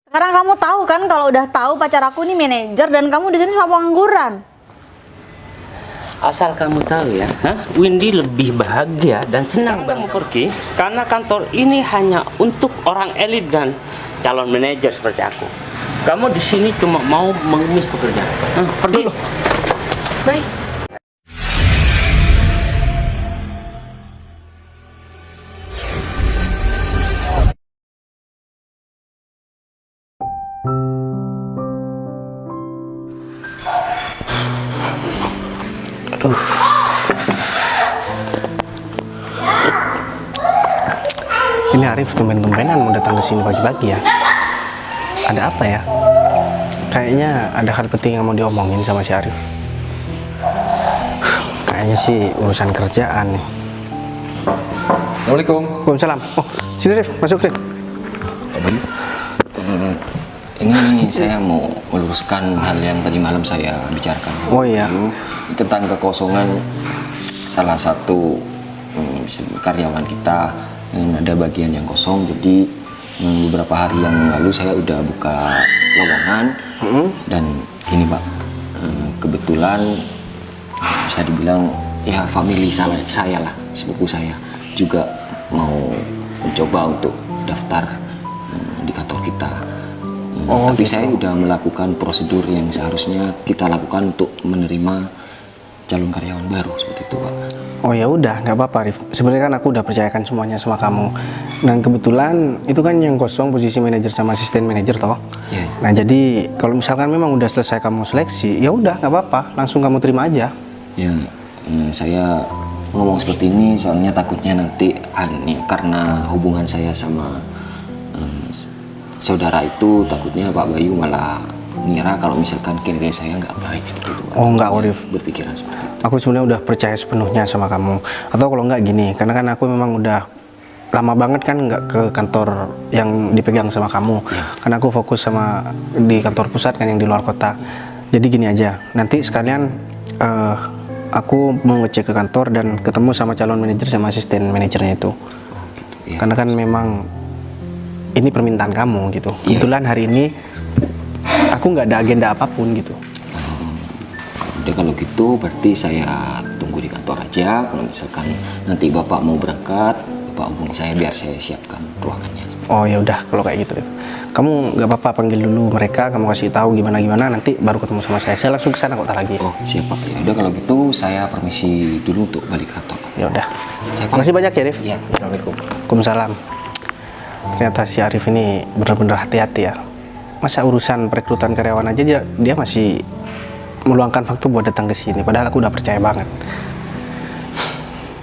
Sekarang kamu tahu kan kalau udah tahu pacar aku nih manajer dan kamu di sini sama pengangguran. Asal kamu tahu ya, Windy lebih bahagia dan senang kamu pergi karena kantor ini hanya untuk orang elit dan calon manajer seperti aku. Kamu di sini cuma mau mengemis pekerjaan. Pergi. Baik. Aduh. Ini Arif tumben-tumbenan mau datang ke sini pagi-pagi ya. Ada apa ya? Kayaknya ada hal penting yang mau diomongin sama si Arif. Kayaknya sih urusan kerjaan nih. Assalamualaikum. Waalaikumsalam. Oh, sini Rif, masuk Rif. Pak Bayu. Ini saya mau meluruskan hal yang tadi malam saya bicarakan sama Oh, iya. Pak Bayu tentang kekosongan salah satu karyawan kita. Ada bagian yang kosong, jadi beberapa hari yang lalu saya udah buka lowongan dan ini Pak, kebetulan bisa dibilang ya family saya lah, sepupu saya juga mau mencoba untuk daftar di kantor kita. Tapi gitu. saya udah melakukan prosedur yang seharusnya kita lakukan untuk menerima calon karyawan baru seperti itu Pak. Oh ya udah, nggak apa-apa Rif. Sebenarnya kan aku udah percayakan semuanya sama kamu. Dan kebetulan itu kan yang kosong posisi manajer sama asisten manajer toh. Iya. Nah jadi kalau misalkan memang udah selesai kamu seleksi, ya udah nggak apa-apa, langsung kamu terima aja. Ya, saya ngomong seperti ini soalnya takutnya nanti hanya karena hubungan saya sama saudara itu, takutnya Pak Bayu malah mengira kalau misalkan kinerja saya nggak baik seperti itu. Oh, enggak, Saya Arif. berpikiran seperti itu. Aku sebenarnya udah percaya sepenuhnya sama kamu. Atau kalau nggak gini, karena kan aku memang udah lama banget kan nggak ke kantor yang dipegang sama kamu. Karena aku fokus sama di kantor pusat kan yang di luar kota. Jadi gini aja, nanti sekalian aku mau ngecek ke kantor dan ketemu sama calon manajer sama asisten manajernya itu. Ya. Karena kan memang ini permintaan kamu gitu. Kebetulan hari ini aku nggak ada agenda apapun gitu. Udah kalau gitu berarti saya tunggu di kantor aja. Kalau misalkan nanti Bapak mau berangkat, Bapak hubungi saya biar saya siapkan ruangannya. Oh ya udah kalau kayak gitu. Kamu nggak apa-apa panggil dulu mereka, kamu kasih tahu gimana nanti baru ketemu sama saya. Saya langsung ke sana kok tak lagi. Oh siap Pak. Ya udah kalau gitu saya permisi dulu untuk balik ke kantor. Ya udah. Saya Makasih banyak ya Rif. Ya, assalamualaikum. Waalaikumsalam. Ternyata si Arif ini benar-benar hati-hati ya. Masa urusan perekrutan karyawan aja dia masih meluangkan waktu buat datang ke sini. Padahal aku udah percaya banget.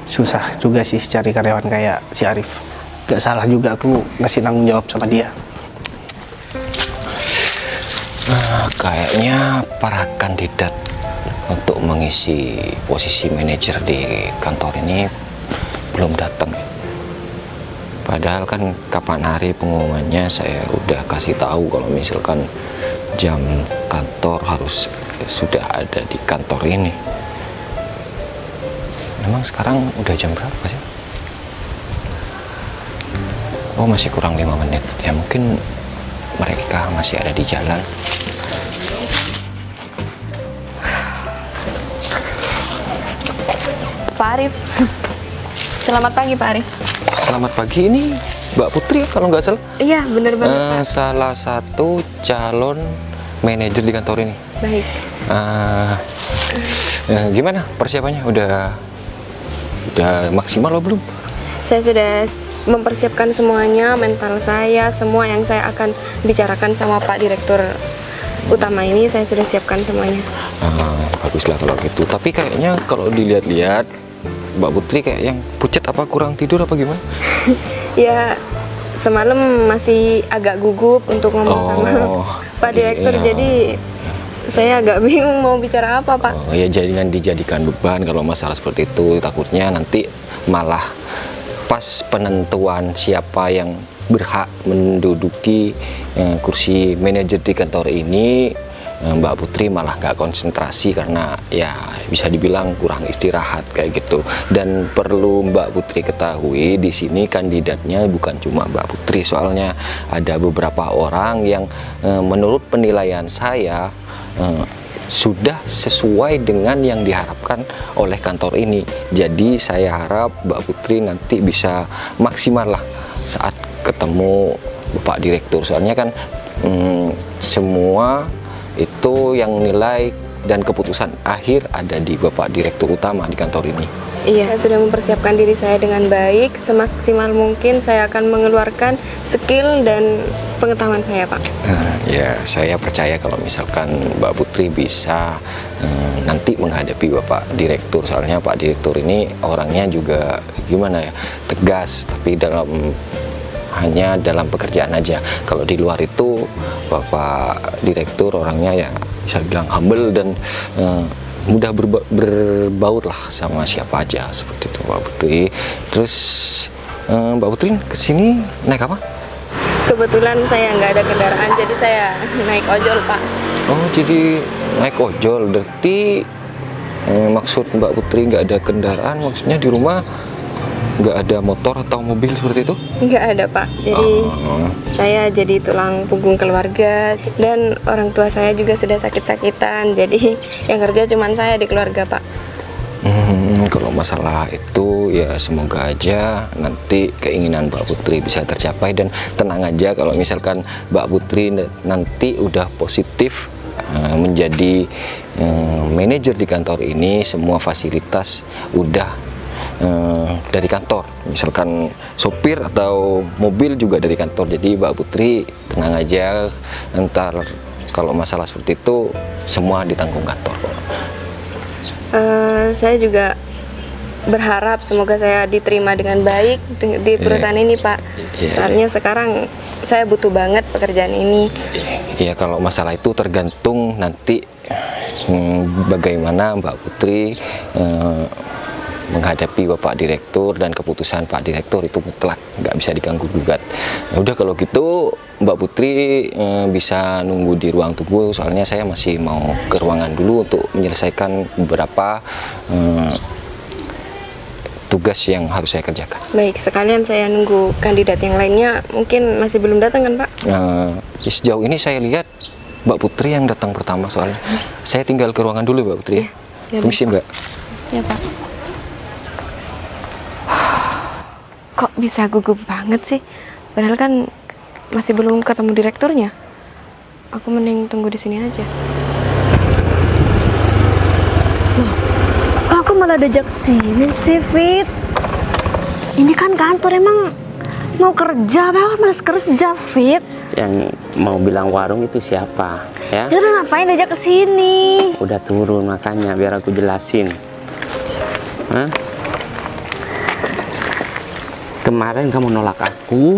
Susah juga sih cari karyawan kayak si Arif. Gak salah juga aku ngasih tanggung jawab sama dia. Kayaknya para kandidat untuk mengisi posisi manajer di kantor ini belum datang. Padahal kan kapan hari pengumumannya saya udah kasih tahu kalau misalkan jam kantor harus sudah ada di kantor ini. Memang sekarang udah jam berapa sih? Oh masih kurang 5 menit. Ya mungkin mereka masih ada di jalan. Pak Arif. Selamat pagi Pak Arif. Selamat pagi, ini Mbak Putri kalau nggak salah. Iya bener banget Pak. Salah satu calon manajer di kantor ini. Baik. Gimana persiapannya? Udah maksimal loh belum? Saya sudah mempersiapkan semuanya, mental saya, semua yang saya akan bicarakan sama Pak Direktur Utama ini saya sudah siapkan semuanya. Baguslah kalau gitu. Tapi kayaknya kalau dilihat-lihat Mbak Putri kayak yang pucat, apa kurang tidur apa gimana? Ya semalam masih agak gugup untuk ngomong sama Pak Direktur, iya. jadi saya agak bingung mau bicara apa Pak. Oh ya, jangan dijadikan beban kalau masalah seperti itu. Takutnya nanti malah pas penentuan siapa yang berhak menduduki kursi manajer di kantor ini, Mbak Putri malah nggak konsentrasi karena ya bisa dibilang kurang istirahat kayak gitu. Dan perlu Mbak Putri ketahui di sini kandidatnya bukan cuma Mbak Putri, soalnya ada beberapa orang yang menurut penilaian saya sudah sesuai dengan yang diharapkan oleh kantor ini. Jadi saya harap Mbak Putri nanti bisa maksimal lah saat ketemu Bapak Direktur, soalnya kan semua itu yang nilai dan keputusan akhir ada di Bapak Direktur Utama di kantor ini. Iya, saya sudah mempersiapkan diri saya dengan baik, semaksimal mungkin saya akan mengeluarkan skill dan pengetahuan saya, Pak. Ya, saya percaya kalau misalkan Mbak Putri bisa nanti menghadapi Bapak Direktur, soalnya Pak Direktur ini orangnya juga gimana ya, tegas, tapi hanya dalam pekerjaan aja. Kalau di luar itu Bapak Direktur orangnya ya bisa bilang humble dan mudah berbaur lah sama siapa aja, seperti itu Mbak Putri. Terus Mbak Putri kesini naik apa? Kebetulan saya nggak ada kendaraan, jadi saya naik ojol, Pak. Oh, jadi naik ojol. Berarti maksud Mbak Putri nggak ada kendaraan, maksudnya di rumah nggak ada motor atau mobil seperti itu? Nggak ada, Pak. Jadi saya jadi tulang punggung keluarga, dan orang tua saya juga sudah sakit-sakitan. Jadi yang kerja cuma saya di keluarga, Pak. Kalau masalah itu ya semoga aja nanti keinginan Mbak Putri bisa tercapai, dan tenang aja kalau misalkan Mbak Putri nanti udah positif menjadi manajer di kantor ini, semua fasilitas udah dari kantor, misalkan sopir atau mobil juga dari kantor. Jadi Mbak Putri tenang aja, ntar kalau masalah seperti itu semua ditanggung kantor. Saya juga berharap semoga saya diterima dengan baik di perusahaan ini, Pak. Soalnya sekarang saya butuh banget pekerjaan ini. Ya, kalau masalah itu tergantung nanti bagaimana Mbak Putri menghadapi Bapak Direktur, dan keputusan Pak Direktur itu mutlak, nggak bisa diganggu gugat. Nah, udah kalau gitu Mbak Putri bisa nunggu di ruang tunggu, soalnya saya masih mau ke ruangan dulu untuk menyelesaikan beberapa tugas yang harus saya kerjakan. Baik, sekalian saya nunggu kandidat yang lainnya, mungkin masih belum datang kan, Pak? Sejauh ini saya lihat Mbak Putri yang datang pertama, soalnya saya tinggal ke ruangan dulu Mbak Putri ya. Permisi Mbak. Ya, Pak. Kok bisa gugup banget sih? Padahal kan masih belum ketemu direkturnya. Aku mending tunggu di sini aja. Loh, kok aku malah diajak sini sih, Fit? Ini kan kantor, emang mau kerja, banget malas kerja, Fit. Yang mau bilang warung itu siapa? Ya? Ya udah, ngapain diajak ke sini? Udah turun makanya biar aku jelasin. Hah? Kemarin kamu nolak aku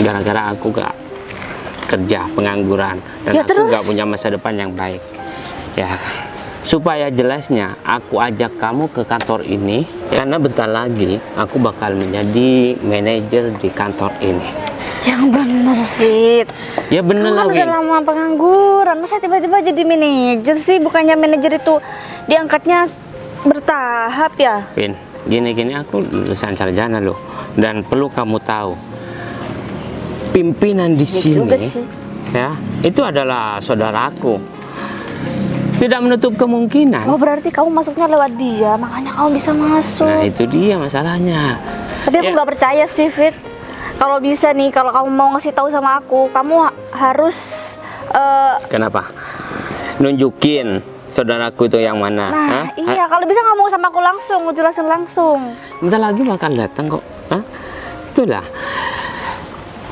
gara-gara aku gak kerja, pengangguran, dan Ya, aku terus? gak punya masa depan yang baik. Ya, supaya jelasnya aku ajak kamu ke kantor ini karena bentar lagi aku bakal menjadi manajer di kantor ini. Yang bener, Fit. Ya bener Kamu lah, kan udah Win. lama pengangguran, masa tiba-tiba jadi manajer sih? Bukannya manajer itu diangkatnya bertahap ya? Win, gini-gini aku lulusan sarjana loh, dan perlu kamu tahu, pimpinan di juga sini sih. ya itu adalah saudaraku. Tidak menutup kemungkinan. Oh, berarti kamu masuknya lewat dia, makanya kamu bisa masuk. Nah, itu dia masalahnya. Tapi aku Ya. nggak percaya sih, Fit. Kalau bisa nih, kalau kamu mau ngasih tahu sama aku, kamu harus Kenapa? Nunjukin saudaraku itu yang mana? nah, Hah? iya, kalau bisa ngomong sama aku langsung, jelasin langsung. Bentar lagi bakal datang kok. Hah? Itulah.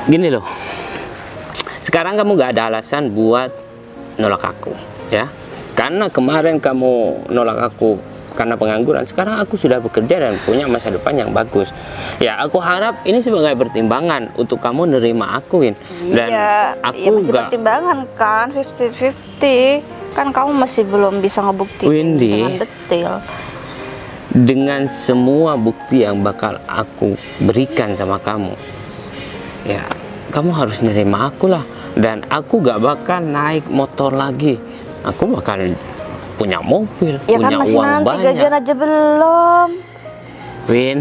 Gini loh. Sekarang kamu gak ada alasan buat nolak aku, ya. Karena kemarin kamu nolak aku karena pengangguran, sekarang aku sudah bekerja dan punya masa depan yang bagus. Ya, aku harap ini sebagai pertimbangan untuk kamu nerima aku, Win. Dan iya, aku iya, masih gak pertimbangan kan, 50-50. Kan kamu masih belum bisa ngebuktiin Windy, dengan detail. dengan semua bukti yang bakal aku berikan sama kamu, ya kamu harus nerima aku lah. Dan aku gak bakal naik motor lagi. Aku bakal punya mobil, Ya punya kan masih uang nanti, banyak. gajian aja belum. Win,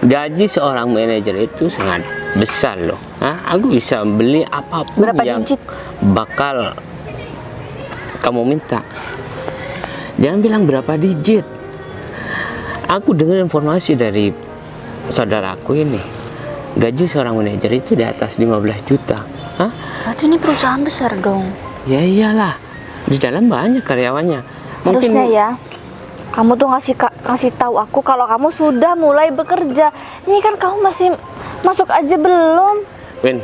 gaji seorang manajer itu sangat besar loh. Aku bisa beli apapun Berapa yang digit? bakal kamu minta. Jangan bilang berapa digit. Aku dengar informasi dari saudaraku ini, gaji seorang manajer itu di atas 15 juta. Berarti ini perusahaan besar dong. Ya iyalah, di dalam banyak karyawannya. Harusnya ya, kamu tuh ngasih tahu aku kalau kamu sudah mulai bekerja. Ini kan kamu masih masuk aja belum. Win,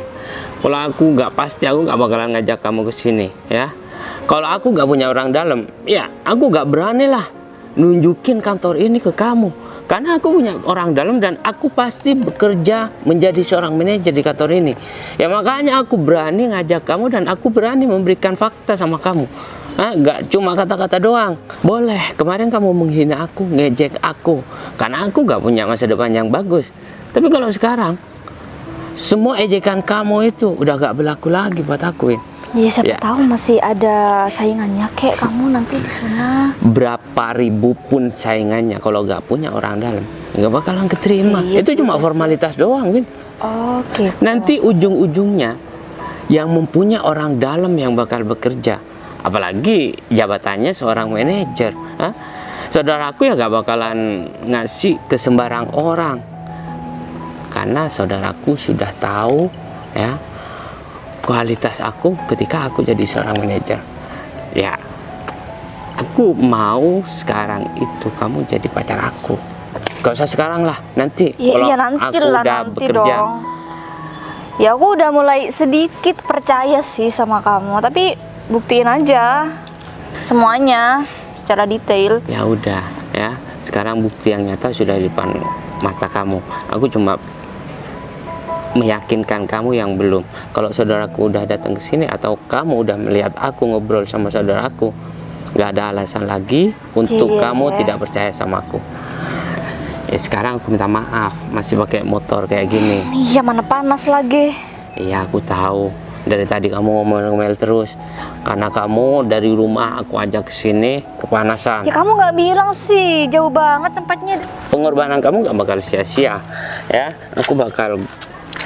kalau aku nggak pasti, aku nggak bakalan ngajak kamu ke sini, ya. Kalau aku nggak punya orang dalam, ya aku nggak berani lah nunjukin kantor ini ke kamu. Karena aku punya orang dalam dan aku pasti bekerja menjadi seorang manajer di kantor ini. Ya makanya aku berani ngajak kamu dan aku berani memberikan fakta sama kamu. Nggak cuma kata-kata doang. Boleh, kemarin kamu menghina aku, ngejek aku. Karena aku nggak punya masa depan yang bagus. Tapi kalau sekarang, semua ejekan kamu itu udah gak berlaku lagi buat aku, Win. Ya siapa Ya. tahu masih ada saingannya kayak kamu nanti di sana. Berapa ribu pun saingannya, kalau gak punya orang dalam, gak bakalan keterima. Iya, Itu cuma juga formalitas doang, Win. Oke. Nanti ujung-ujungnya yang mempunyai orang dalam yang bakal bekerja, apalagi jabatannya seorang manajer. Saudaraku ya gak bakalan ngasih ke sembarang orang, karena saudaraku sudah tahu ya kualitas aku ketika aku jadi seorang manajer. Ya, aku mau sekarang itu kamu jadi pacar aku. Gak usah sekarang lah, nanti kalau Iya nanti aku lah, udah nanti bekerja. dong. Ya aku udah mulai sedikit percaya sih sama kamu, tapi buktiin aja semuanya secara detail. Ya udah ya, sekarang bukti yang nyata sudah di depan mata kamu. Aku cuma meyakinkan kamu yang belum. Kalau saudaraku udah datang ke sini atau kamu udah melihat aku ngobrol sama saudaraku, nggak ada alasan lagi untuk Iya. kamu tidak percaya sama aku. Sekarang aku minta maaf masih pakai motor kayak gini. Iya mana panas lagi. Iya aku tahu. Dari tadi kamu ngomel-ngomel terus karena kamu dari rumah aku ajak ke sini kepanasan. Ya kamu nggak bilang sih, jauh banget tempatnya. Pengorbanan kamu gak bakal sia-sia ya. Aku bakal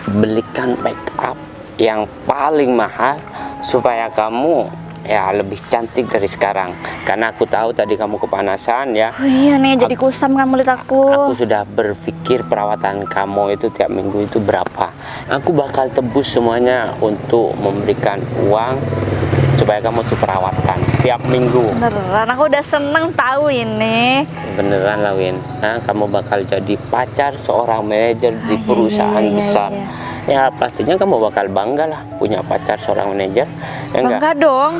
belikan make up yang paling mahal supaya kamu ya lebih cantik dari sekarang. Karena aku tahu tadi kamu kepanasan ya. Oh iya nih, jadi kusam kan mulut Aku aku. sudah berpikir perawatan kamu itu tiap minggu itu berapa. Aku bakal tebus semuanya untuk memberikan uang supaya kamu tuh perawatan tiap minggu. Beneran, aku udah seneng tahu ini. Beneran lah Win, kamu bakal jadi pacar seorang manajer di perusahaan iya, besar. iya. Ya pastinya kamu bakal bangga lah punya pacar seorang manajer. Ya enggak? Bangga dong.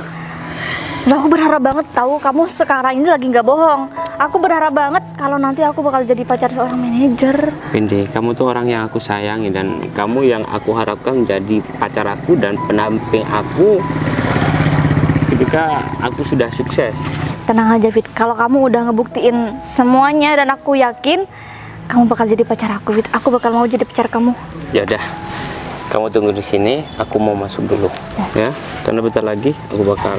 Nah, aku berharap banget tahu kamu sekarang ini lagi nggak bohong. Aku berharap banget kalau nanti aku bakal jadi pacar seorang manajer. Windy, kamu tuh orang yang aku sayangi dan kamu yang aku harapkan menjadi pacar aku dan pendamping aku ketika aku sudah sukses. Tenang aja Fit, kalau kamu udah ngebuktiin semuanya dan aku yakin kamu bakal jadi pacar aku Fit. Aku bakal mau jadi pacar kamu. Ya udah, kamu tunggu di sini. Aku mau masuk dulu, ya. Karena bentar lagi aku bakal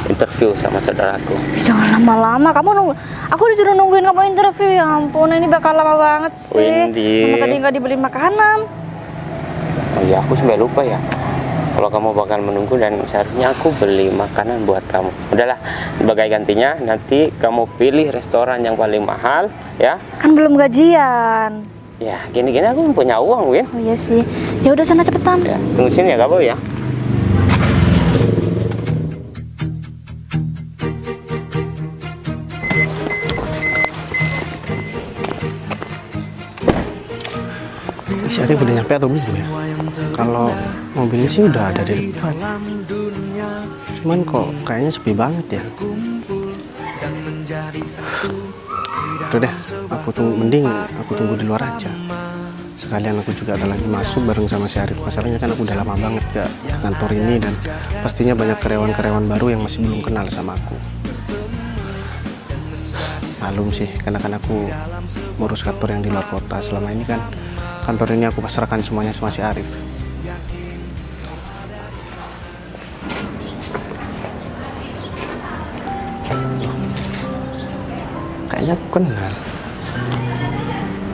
interview sama saudaraku. Jangan lama-lama, kamu nunggu. Aku disuruh nungguin kamu interview. Ya ampun, ini bakal lama banget sih. Windy. Kamu tadi nggak dibeliin makanan. Oh iya, aku sampai lupa ya. Kalau kamu bakal menunggu dan seharusnya aku beli makanan buat kamu. Udahlah, sebagai gantinya nanti kamu pilih restoran yang paling mahal, ya. Kan belum gajian. Ya, gini-gini aku punya uang, Win. Oh iya sih. Ya udah sana cepetan. Ya, tunggu sini ya, kamu ya. Si Arif udah nyampe atau belum ya? Kalau mobilnya sih udah ada di depan. Cuman kok kayaknya sepi banget ya. Udah deh, mending aku tunggu di luar aja. Sekalian aku juga ada lagi masuk bareng sama si Arif. Masalahnya kan aku udah lama banget gak ke kantor ini dan pastinya banyak karyawan-karyawan baru yang masih belum kenal sama aku. Malum sih, karena kan aku ngurus kantor yang di luar kota. Selama ini kan kantor ini aku pasrahkan semuanya sama si Arif. kayaknya aku kenal.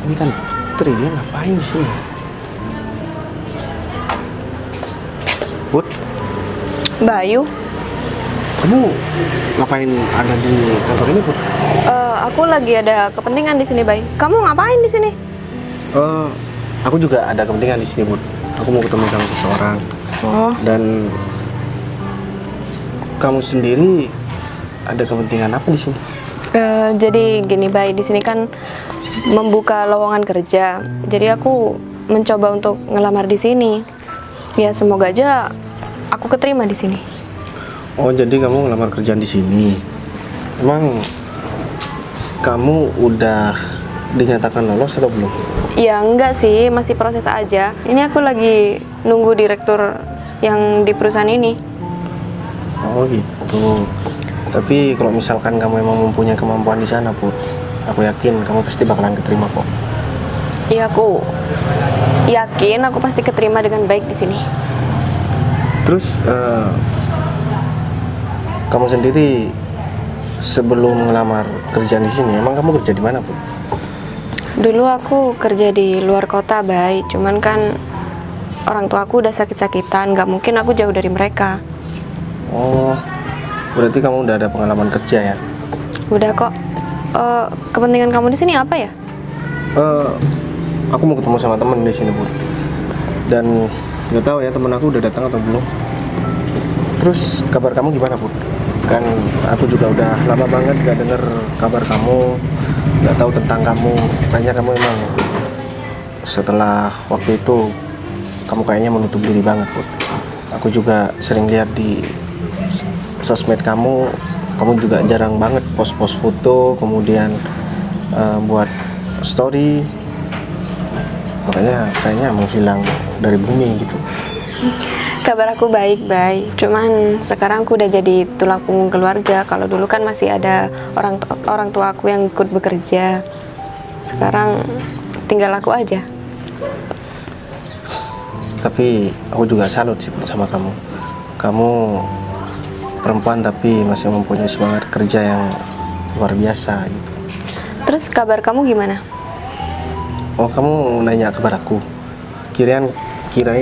Ini kan Putri, dia ngapain di sini? Put, Bayu, kamu ngapain ada di kantor ini, Put? aku lagi ada kepentingan di sini, Bay. Kamu ngapain di sini? Aku juga ada kepentingan di sini, Put. Aku mau ketemu sama seseorang. Oh, Dan kamu sendiri ada kepentingan apa di sini? jadi gini, Bay. Di sini kan membuka lowongan kerja. Jadi aku mencoba untuk ngelamar di sini. Ya semoga aja aku keterima di sini. Oh, jadi kamu ngelamar kerjaan di sini. Emang kamu udah dinyatakan lolos atau belum? Ya enggak sih, masih proses aja. Ini aku lagi nunggu direktur yang di perusahaan ini. Oh gitu. Tapi kalau misalkan kamu emang mempunyai kemampuan di sana, Put, aku yakin kamu pasti bakalan keterima kok. Iya, aku yakin aku pasti keterima dengan baik di sini. Terus kamu sendiri sebelum ngelamar kerjaan di sini, emang kamu kerja di mana, Put? Dulu aku kerja di luar kota, Bay. Cuman kan orang tua aku udah sakit-sakitan, nggak mungkin aku jauh dari mereka. Oh, berarti kamu udah ada pengalaman kerja ya? Udah kok. Kepentingan kamu di sini apa ya? Aku mau ketemu sama temen di sini, Put. Dan nggak tahu ya temen aku udah datang atau belum. Terus kabar kamu gimana, Put? Kan aku juga udah lama banget gak denger kabar kamu, nggak tahu tentang kamu. Kayaknya kamu emang setelah waktu itu kamu kayaknya menutup diri banget, Put. Aku juga sering lihat di sosmed kamu juga jarang banget post-post foto, kemudian buat story. Makanya kayaknya menghilang dari bumi gitu. Kabar aku baik, Bay. Cuman sekarang aku udah jadi tulang punggung keluarga. Kalau dulu kan masih ada orang tua aku yang ikut bekerja. Sekarang tinggal aku aja. Tapi aku juga salut sih Put, sama kamu. Kamu perempuan tapi masih mempunyai semangat kerja yang luar biasa gitu. Terus kabar kamu gimana? Oh, kamu nanya kabar aku. Kirain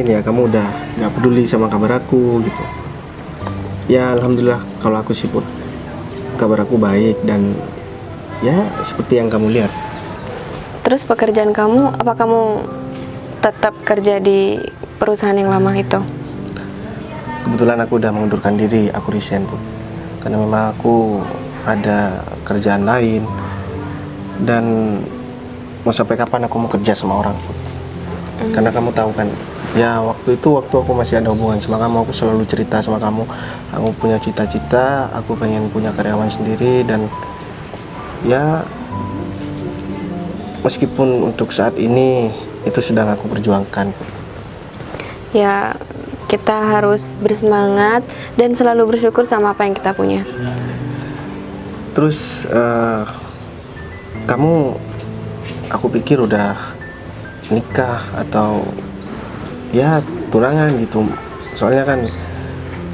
ya kamu udah nggak peduli sama kabar aku gitu. Ya alhamdulillah kalau aku sih Put, kabar aku baik dan ya seperti yang kamu lihat. Terus pekerjaan kamu, apa kamu tetap kerja di perusahaan yang lama itu? Kebetulan aku udah mengundurkan diri, aku resign Put. Karena memang aku ada kerjaan lain dan mau sampai kapan aku mau kerja sama orang Put. Karena kamu tahu kan, ya waktu aku masih ada hubungan sama kamu, aku selalu cerita sama kamu, aku punya cita-cita, aku pengen punya karyawan sendiri. Dan ya meskipun untuk saat ini itu sedang aku perjuangkan. Ya, kita harus bersemangat dan selalu bersyukur sama apa yang kita punya. Terus kamu, aku pikir udah nikah atau ya tunangan gitu. Soalnya kan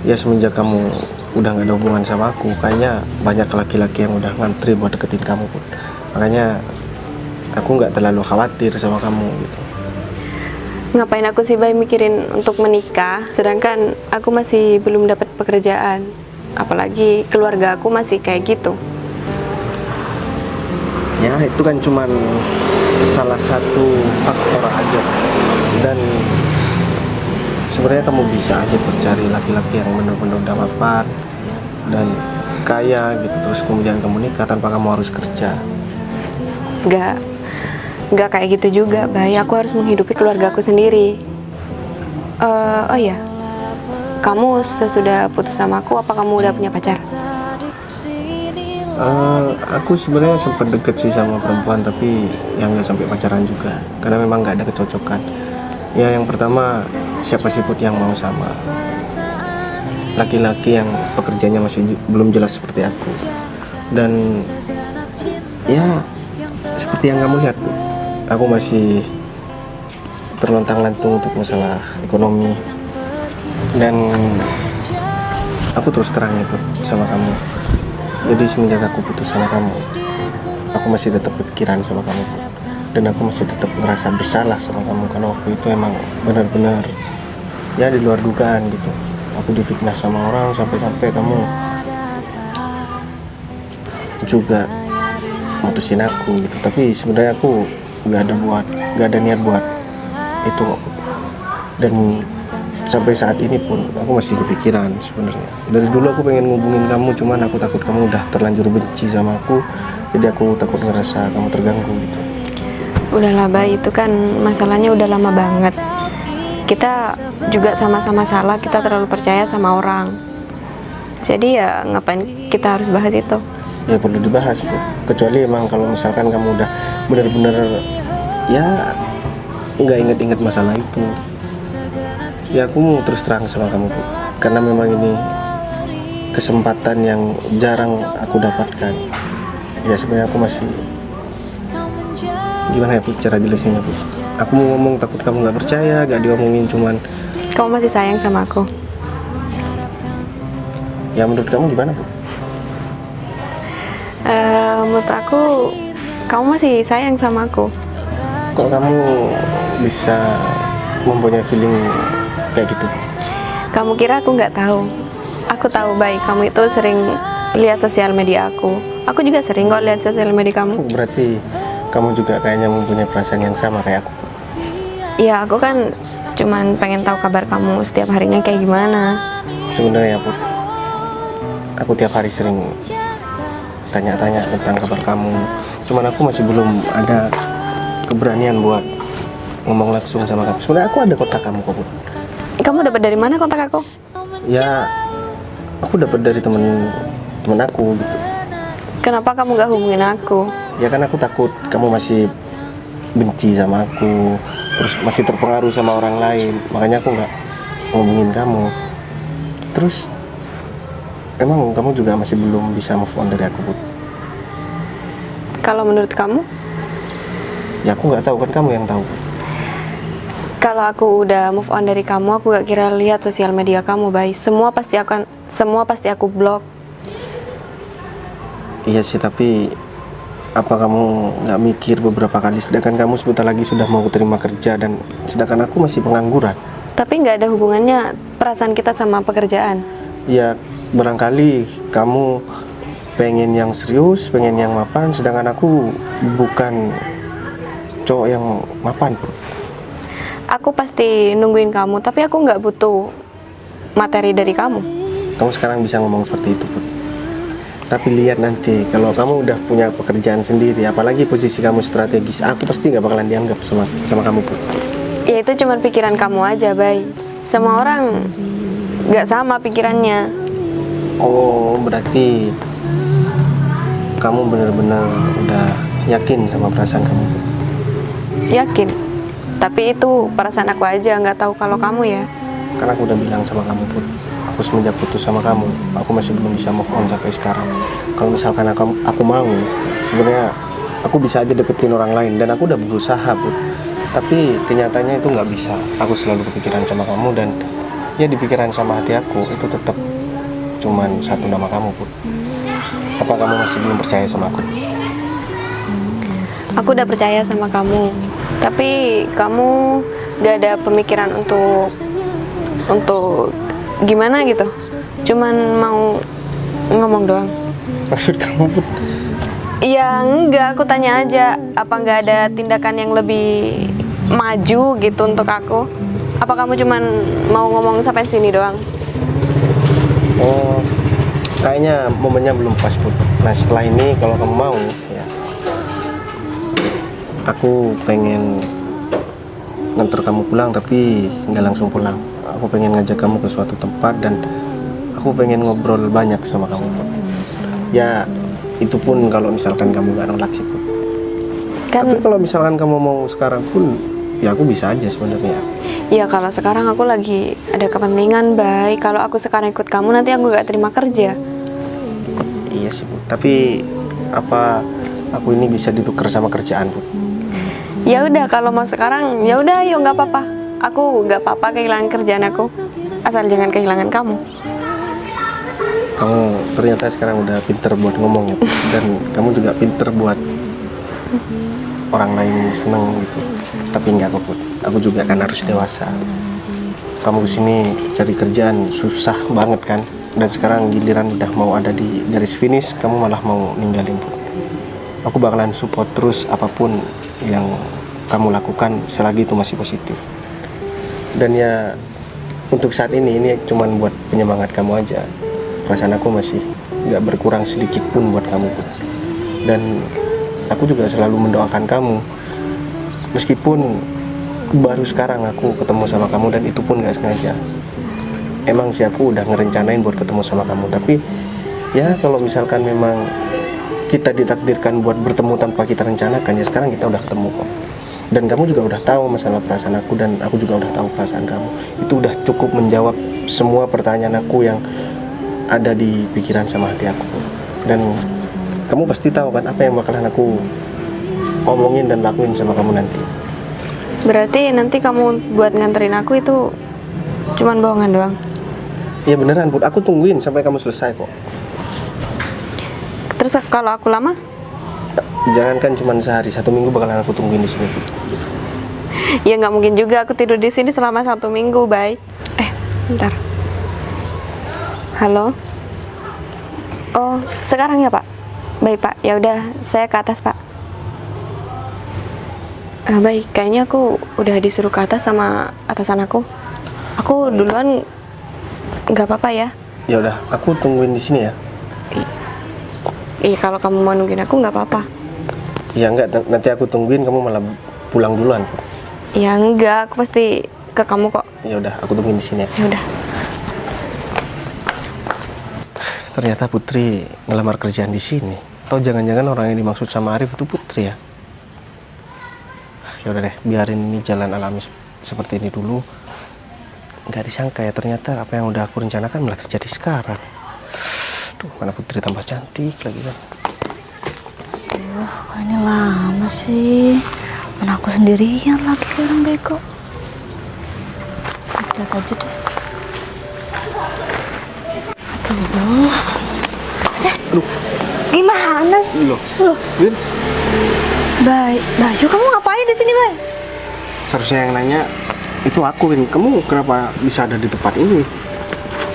ya semenjak kamu udah gak ada hubungan sama aku, kayaknya banyak laki-laki yang udah ngantri buat deketin kamu Put. Makanya aku nggak terlalu khawatir sama kamu gitu. Ngapain aku sih Bay mikirin untuk menikah, sedangkan aku masih belum dapat pekerjaan. Apalagi keluarga aku masih kayak gitu. Ya itu kan cuman salah satu faktor aja. Dan sebenarnya kamu bisa aja mencari laki-laki yang benar-benar udah mapan dan kaya gitu, terus kemudian kamu nikah tanpa kamu harus kerja. Nggak kayak gitu juga, Bay. Aku harus menghidupi keluarga aku sendiri. Oh iya, kamu sesudah putus sama aku, apa kamu udah punya pacar? Aku sebenarnya sempat deket sih sama perempuan, tapi yang nggak sampai pacaran juga, karena memang nggak ada kecocokan. Ya yang pertama, siapa sih Put yang mau sama laki-laki yang pekerjaannya masih belum jelas seperti aku. Dan ya seperti yang kamu lihat Put, aku masih terlontang-lantung untuk masalah ekonomi. Dan aku terus terang ya Put sama kamu. Jadi semenjak aku putus sama kamu, aku masih tetap kepikiran sama kamu, Put. Dan aku masih tetap ngerasa bersalah sama kamu karena waktu itu emang benar-benar ya di luar dugaan gitu. Aku difitnah sama orang sampai-sampai kamu juga mutusin aku gitu. Tapi sebenarnya aku nggak ada niat buat itu kok. Dan sampai saat ini pun aku masih kepikiran sebenarnya. Dari dulu aku pengen ngubungin kamu, cuman aku takut kamu udah terlanjur benci sama aku, jadi aku takut ngerasa kamu terganggu gitu. Udahlah Bay, itu kan masalahnya udah lama banget. Kita juga sama-sama salah, kita terlalu percaya sama orang. Jadi ya ngapain kita harus bahas itu? Ya perlu dibahas, Bu. Kecuali emang kalau misalkan kamu udah benar-benar ya nggak inget-inget masalah itu. Ya aku mau terus terang sama kamu, Bu. Karena memang ini kesempatan yang jarang aku dapatkan. Ya sebenarnya aku masih gimana ya, Bu, cara jelasinnya, Bu. Aku mau ngomong takut kamu nggak percaya, nggak diomongin, cuman Kamu masih sayang sama aku? ya menurut kamu gimana, Bu? Menurut aku kamu masih sayang sama aku. Kok kamu bisa mempunyai feeling kayak gitu, Bu? Kamu kira aku nggak tahu? Aku tahu Bay, kamu itu sering lihat sosial media aku. Aku juga sering kok lihat sosial media kamu. Berarti kamu juga kayaknya mempunyai perasaan yang sama kayak aku. Iya, aku kan cuman pengen tahu kabar kamu setiap harinya kayak gimana. Sebenarnya, Bu, aku tiap hari sering tanya-tanya tentang kabar kamu. Cuman aku masih belum ada keberanian buat ngomong langsung sama kamu. Sebenarnya aku ada kontak kamu kok, Bu. Kamu dapat dari mana kontak aku? Ya, aku dapat dari temen aku gitu. Kenapa kamu gak hubungin aku? Ya kan aku takut kamu masih benci sama aku, terus masih terpengaruh sama orang lain. Makanya aku nggak ngomongin kamu. Terus emang kamu juga masih belum bisa move on dari aku, Bu? Kalau menurut kamu? Ya aku nggak tahu, kan kamu yang tahu. Kalau aku udah move on dari kamu, aku gak kira lihat sosial media kamu, Bay. Semua pasti aku blok. Iya sih, tapi apa kamu nggak mikir beberapa kali, sedangkan kamu sebentar lagi sudah mau terima kerja dan sedangkan aku masih pengangguran. Tapi nggak ada hubungannya perasaan kita sama pekerjaan. Ya barangkali kamu pengen yang serius, pengen yang mapan, sedangkan aku bukan cowok yang mapan, Bu. Aku pasti nungguin kamu, tapi aku nggak butuh materi dari kamu. Kamu sekarang bisa ngomong seperti itu, Bu. Tapi lihat nanti kalau kamu udah punya pekerjaan sendiri, apalagi posisi kamu strategis, aku pasti nggak bakalan dianggap sama kamu, Bu. Ya itu cuma pikiran kamu aja, Bay. Semua orang nggak sama pikirannya. Oh, berarti kamu benar-benar udah yakin sama perasaan kamu, Bu? Yakin. Tapi itu perasaan aku aja, nggak tahu kalau kamu ya. Karena aku udah bilang sama kamu, Put, aku semenjak putus sama kamu, aku masih belum bisa move on sampai sekarang. Kalau misalkan aku mau, sebenarnya aku bisa aja deketin orang lain dan aku udah berusaha, Put. Tapi kenyataannya itu nggak bisa. Aku selalu kepikiran sama kamu dan ya di pikiran sama hati aku itu tetap cuman satu nama kamu, Put. Apa kamu masih belum percaya sama aku? Aku udah percaya sama kamu. Tapi kamu gak ada pemikiran untuk gimana gitu. Cuman mau ngomong doang. Maksud kamu, Put? Ya enggak, aku tanya aja, apa nggak ada tindakan yang lebih maju gitu untuk aku? Apa kamu cuman mau ngomong sampai sini doang? Oh, kayaknya momennya belum pas, Put. Nah setelah ini kalau kamu mau, ya aku pengen nganter kamu pulang tapi nggak langsung pulang. Aku pengen ngajak kamu ke suatu tempat dan aku pengen ngobrol banyak sama kamu, Put. Ya itu pun kalau misalkan kamu nggak nolak sih, Put. Kan, Tapi kalau misalkan kamu mau sekarang pun ya aku bisa aja sebenarnya. ya kalau sekarang aku lagi ada kepentingan, Bay. Kalau aku sekarang ikut kamu nanti aku nggak terima kerja. Iya sih, Put. Tapi apa aku ini bisa ditukar sama kerjaan, Put? Ya udah, kalau mau sekarang ya udah, ayo, nggak apa-apa. Aku nggak apa-apa kehilangan kerjaan aku, asal jangan kehilangan kamu. Kamu ternyata sekarang udah pinter buat ngomong ya, Put. Dan kamu juga pinter buat orang lain seneng gitu. Tapi nggak kok, Put. Aku juga kan harus dewasa. Kamu kesini cari kerjaan susah banget kan, dan sekarang giliran udah mau ada di garis finish, kamu malah mau ninggalin, Put. Aku bakalan support terus apapun yang kamu lakukan selagi itu masih positif. Dan ya untuk saat ini cuman buat penyemangat kamu aja. Perasaan aku masih nggak berkurang sedikit pun buat kamu, Put. Dan aku juga selalu mendoakan kamu. Meskipun baru sekarang aku ketemu sama kamu dan itu pun nggak sengaja. Emang sih aku udah ngerencanain buat ketemu sama kamu, tapi ya kalau misalkan memang kita ditakdirkan buat bertemu tanpa kita rencanakan, ya sekarang kita udah ketemu kok. Dan kamu juga udah tahu masalah perasaan aku, dan aku juga udah tahu perasaan kamu. Itu udah cukup menjawab semua pertanyaan aku yang ada di pikiran sama hati aku. Dan kamu pasti tahu kan apa yang bakalan aku omongin dan lakuin sama kamu nanti. Berarti nanti kamu buat nganterin aku itu cuman bohongan doang? Ya beneran, Put. Aku tungguin sampai kamu selesai kok. Terus kalau aku lama? Jangankan cuma sehari, 1 minggu bakalan aku tungguin di sini, Put. Ya nggak mungkin juga aku tidur di sini selama 1 minggu, Bay. Bentar. Halo? Oh, sekarang ya, Pak? Baik, Pak. Ya udah, saya ke atas, Pak. Baik, kayaknya aku udah disuruh ke atas sama atasan aku. Aku duluan, nggak apa-apa ya? Ya udah, aku tungguin di sini ya. Iya, kalau kamu mau nungguin aku nggak apa-apa. Ya enggak, nanti aku tungguin kamu malah pulang duluan. Ya enggak, aku pasti ke kamu kok. Ya udah, aku tungguin di sini ya. Ya udah. Ternyata Putri ngelamar kerjaan di sini. Atau jangan-jangan orang yang dimaksud sama Arif itu Putri ya? Ya udah deh, biarin ini jalan alami seperti ini dulu. Nggak disangka ya, ternyata apa yang udah aku rencanakan malah terjadi sekarang. Tuh, mana Putri tambah cantik lagi kan. Kok ini lama sih? Mana aku sendirian lagi kayak orang bego. Lihat aja deh. Aduh. Gimana sih? Loh. Win, Bayu, kamu ngapain di sini, Bay? seharusnya yang nanya itu aku, Win. Kamu kenapa bisa ada di tempat ini?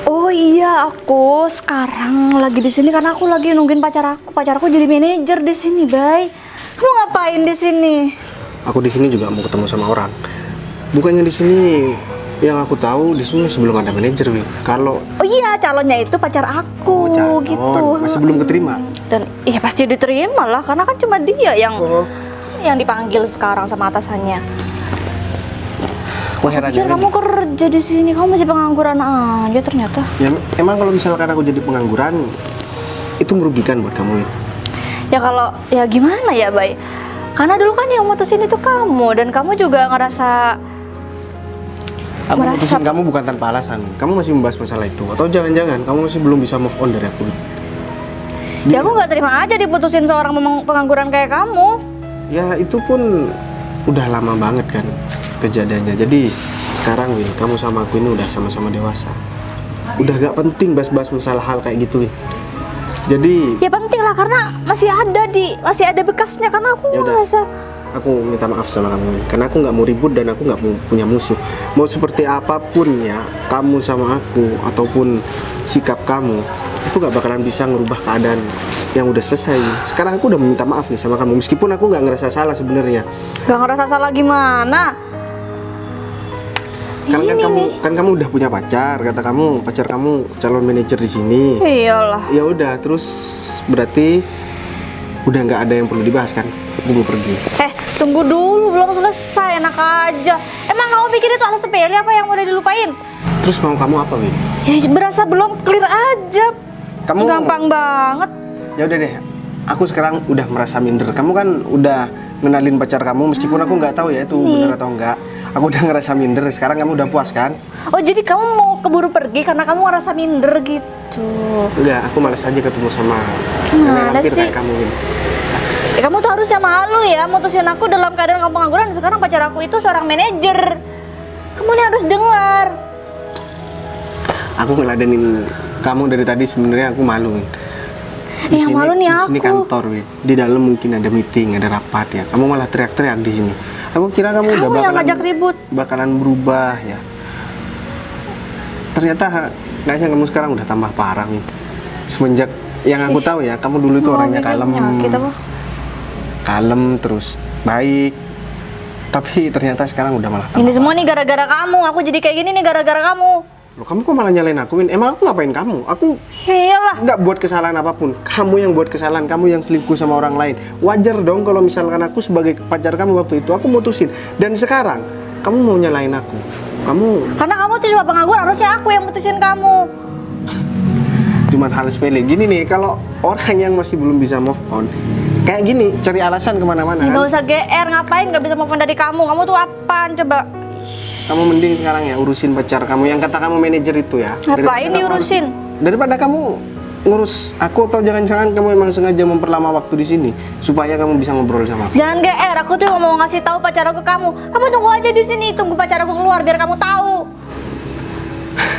Oh iya, aku sekarang lagi di sini karena aku lagi nungguin pacar aku. Pacar aku jadi manajer di sini, Bay. Kamu ngapain di sini? Aku di sini juga mau ketemu sama orang. Bukannya di sini, yang aku tahu di sini sebelum ada manajer, Win. Kalau Oh iya, calonnya itu pacar aku calon gitu. masih belum keterima. Dan iya pasti diterima lah karena kan cuma dia yang dipanggil sekarang sama atasannya. Aku heran Pikir ya, Win. kamu kerja di sini, kamu masih pengangguran aja ternyata. Ya, emang kalau misalkan aku jadi pengangguran itu merugikan buat kamu, Win. Ya kalau ya gimana ya, Bay? Karena dulu kan yang mutusin itu kamu dan kamu juga ngerasa Aku mutusin kamu bukan tanpa alasan. Kamu masih membahas masalah itu, atau jangan-jangan kamu masih belum bisa move on dari aku? ya aku nggak terima aja diputusin seorang pengangguran kayak kamu. Ya itu pun udah lama banget kan kejadiannya. Jadi sekarang, Win, kamu sama aku ini udah sama-sama dewasa. Udah gak penting bahas-bahas masalah hal kayak gitu, Win. Jadi Ya penting lah karena masih ada bekasnya karena aku ya udah, ngerasa aku minta maaf sama kamu, Win. Karena aku nggak mau ribut dan aku nggak punya musuh. Mau seperti apapun ya kamu sama aku ataupun sikap kamu, itu gak bakalan bisa ngerubah keadaan yang udah selesai. Sekarang aku udah minta maaf nih sama kamu, meskipun aku nggak ngerasa salah sebenarnya. nggak ngerasa salah gimana. Kan Ini kamu udah punya pacar, kata kamu pacar kamu calon manajer di sini. Iyalah. Ya udah, terus berarti udah nggak ada yang perlu dibahas kan? Aku mau pergi. Tunggu dulu, belum selesai, enak aja. Emang kamu pikir itu hal sepele apa yang udah dilupain? Terus mau kamu apa, Win? Ya berasa belum clear aja. Kamu Gampang banget. Ya udah deh, aku sekarang udah merasa minder. Kamu kan udah ngenalin pacar kamu, meskipun aku nggak tahu ya itu benar atau enggak. Aku udah ngerasa minder. Sekarang kamu udah puas kan? Oh jadi kamu mau keburu pergi karena kamu ngerasa minder gitu. Enggak, aku malas aja ketemu sama Gimana nenek lampir sih? kayak kamu, Win. Ya, kamu tuh harusnya malu ya mutusin aku dalam keadaan kamu pengangguran. Sekarang pacar aku itu seorang manajer. Kamu nih harus dengar. Aku ngeladenin kamu dari tadi, sebenarnya aku malu, Win. Yang malu nih Di sini aku. kantor, Win. Di dalam mungkin ada meeting, ada rapat ya. Kamu malah teriak-teriak di sini. Aku kira kamu udah Kamu yang ngajak ribut. bakalan berubah ya. Ternyata kayaknya kamu sekarang udah tambah parah, Win. Semenjak yang aku tahu ya, kamu dulu tuh orangnya kalem. Kalem terus baik. Tapi ternyata sekarang udah malah tambah Ini semua nih gara-gara kamu. Aku jadi kayak gini nih gara-gara kamu. Loh, kamu kok malah nyalain aku, Win? Emang aku ngapain kamu? Aku Ya iyalah. nggak buat kesalahan apapun. Kamu yang buat kesalahan, kamu yang selingkuh sama orang lain. Wajar dong kalau misalkan aku sebagai pacar kamu waktu itu, aku mutusin. Dan sekarang, kamu mau nyalain aku. Kamu Karena kamu tuh cuma pengangguran, harusnya aku yang mutusin kamu. cuman hal sepele. Gini nih, kalau orang yang masih belum bisa move on, kayak gini, cari alasan kemana-mana. Nggak Kan? usah GR, ngapain nggak bisa move on dari kamu? Kamu tuh apaan coba? Kamu mending sekarang ya urusin pacar kamu yang kata kamu manajer itu ya. Ngapain Daripada kamu diurusin? daripada kamu ngurus aku, atau jangan-jangan kamu emang sengaja memperlama waktu di sini supaya kamu bisa ngobrol sama aku. Jangan GR, aku tuh mau ngasih tahu pacar aku ke kamu. Kamu tunggu aja di sini, tunggu pacar aku keluar biar kamu tahu.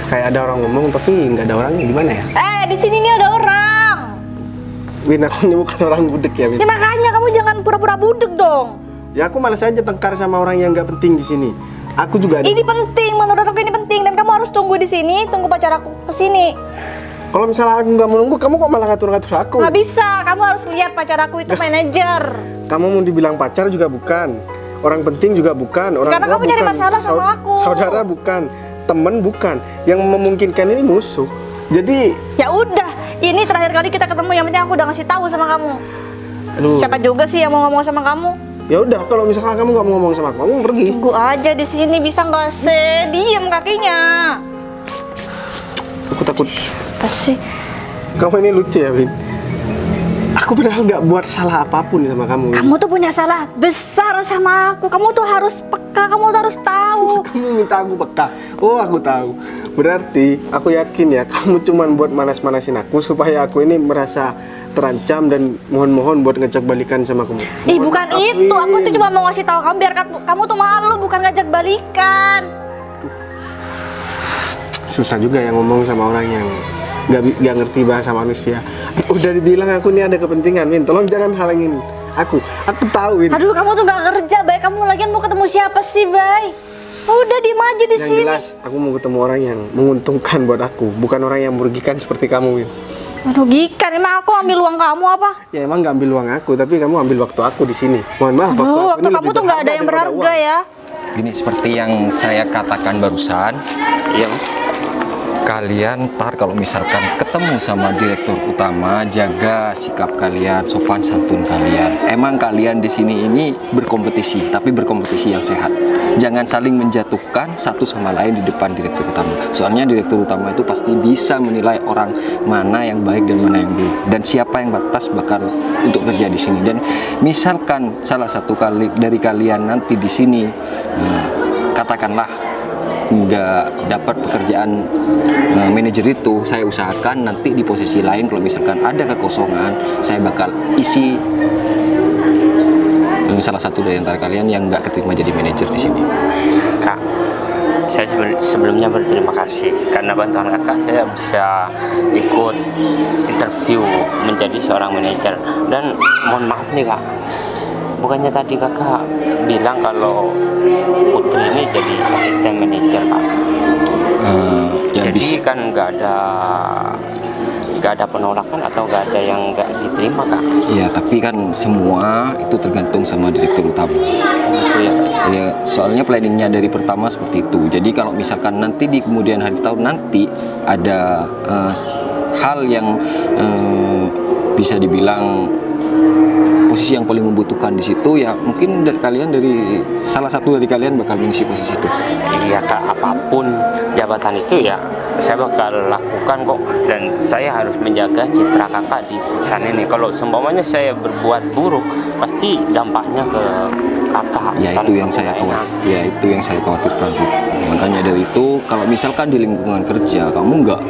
Kayak ada orang ngomong tapi nggak ada orangnya, gimana ya? Di sini nih ada orang. Win, aku ini bukan orang budek ya, Win. Ya makanya kamu jangan pura-pura budek dong. Ya aku malas aja tengkar sama orang yang nggak penting di sini. Aku juga ada. Ini penting, menurut aku ini penting dan kamu harus tunggu di sini, tunggu pacar aku kesini. Kalau misalnya aku nggak menunggu, kamu kok malah ngatur-ngatur aku? Nggak bisa, kamu harus lihat pacar aku itu manajer. Kamu mau dibilang pacar juga bukan, orang penting juga bukan, orang Karena tua kamu nyari bukan, masalah sama aku. saudara bukan, temen bukan, yang memungkinkan ini musuh. Jadi, Ya udah, ini terakhir kali kita ketemu, yang penting aku udah ngasih tahu sama kamu. aduh, Siapa juga sih yang mau ngomong sama kamu? ya udah kalau misalkan kamu nggak mau ngomong sama aku, kamu pergi. Tunggu aja di sini, bisa nggak sih? Diem kakinya. Aku takut. Apa sih? Kamu ini lucu ya, Win. Aku padahal nggak buat salah apapun sama kamu, Win. Kamu tuh punya salah besar sama aku. Kamu tuh harus peka, kamu tuh harus tahu. Kamu minta aku peka. Oh, aku tahu. Berarti aku yakin ya kamu cuman buat manas-manasin aku supaya aku ini merasa terancam dan mohon-mohon buat ngajak balikan sama kamu. Ih, Mohon bukan maaf, itu. Aku Win. tuh cuma mau ngasih tahu kamu biar kamu tuh malu, bukan ngajak balikan. Susah juga yang ngomong sama orang yang nggak ngerti bahasa manusia. Udah dibilang aku ini ada kepentingan, Win. Tolong jangan halangin aku. Aku tahu, Win. Aduh, kamu tuh nggak kerja, Bay. Kamu lagian mau ketemu siapa sih, Bay? Udah diem aja di Yang sini. jelas aku mau ketemu orang yang menguntungkan buat aku, bukan orang yang merugikan seperti kamu, Win. Merugikan, emang aku ambil uang kamu apa? Ya emang nggak ambil uang aku, tapi kamu ambil waktu aku di sini. Mohon maaf, waktu Aduh, aku waktu ini kamu lebih tuh nggak ada berharga yang daripada berharga uang. ya. Gini, seperti yang saya katakan barusan, Yang kalian ntar kalau misalkan ketemu sama direktur utama, jaga sikap kalian, sopan santun kalian. Emang kalian di sini ini berkompetisi, tapi berkompetisi yang sehat. Jangan saling menjatuhkan satu sama lain di depan direktur utama. Soalnya direktur utama itu pasti bisa menilai orang mana yang baik dan mana yang buruk, dan siapa yang batas bakal untuk kerja di sini. Dan misalkan salah satu dari kalian nanti di sini, katakanlah nggak dapat pekerjaan manajer itu, saya usahakan nanti di posisi lain kalau misalkan ada kekosongan, saya bakal isi salah satu dari antara kalian yang nggak keterima jadi manajer di sini. Kak, saya sebelumnya berterima kasih karena bantuan kakak saya bisa ikut interview menjadi seorang manajer. Dan mohon maaf nih kak, bukannya tadi kakak bilang kalau Putri ini jadi asisten manajer kak? Yang Jadi bisa kan nggak ada penolakan atau nggak ada yang nggak diterima kak? ya, tapi kan semua itu tergantung sama direktur utama. Gitu ya. Ya, soalnya planningnya dari pertama seperti itu. Jadi kalau misalkan nanti di kemudian hari tahun nanti ada hal yang bisa dibilang posisi yang paling membutuhkan di situ, ya mungkin dari salah satu dari kalian bakal mengisi posisi itu. Iya kak, apapun jabatan itu ya saya bakal lakukan kok, dan saya harus menjaga citra kakak di perusahaan ini. Kalau seumpamanya saya berbuat buruk, pasti dampaknya ke kakak. Ya kan itu yang saya enak. itu yang saya khawatirkan, Fit. Makanya dari itu kalau misalkan di lingkungan kerja kamu nggak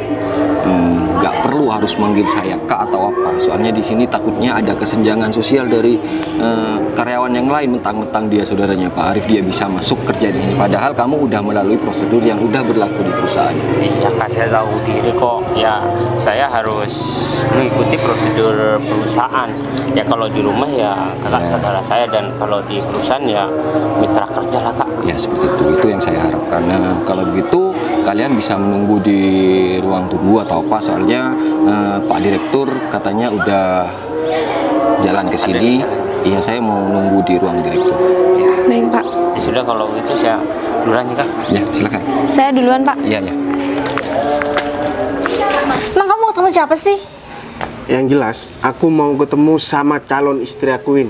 nggak perlu harus manggil saya Kak atau apa. Soalnya di sini takutnya ada kesenjangan sosial dari karyawan yang lain, mentang-mentang dia saudaranya Pak Arif dia bisa masuk kerja di sini. Padahal kamu udah melalui prosedur yang udah berlaku di perusahaan. Iya kak, saya tahu diri kok. Ya saya harus mengikuti prosedur perusahaan. Ya kalau di rumah ya kakak saudara saya, dan kalau di perusahaan ya mitra kerja lah kak. Ya seperti itu yang saya harapkan. Nah kalau begitu kalian bisa menunggu di ruang tunggu atau apa, soalnya Pak Direktur katanya udah jalan ke sini. Iya, saya mau nunggu di ruang direktur. Baik Pak. Ya sudah kalau gitu saya duluan nih kak. Ya silakan. Saya duluan Pak. Iya ya. Emang kamu ketemu siapa sih? Yang jelas, aku mau ketemu sama calon istri aku, Win.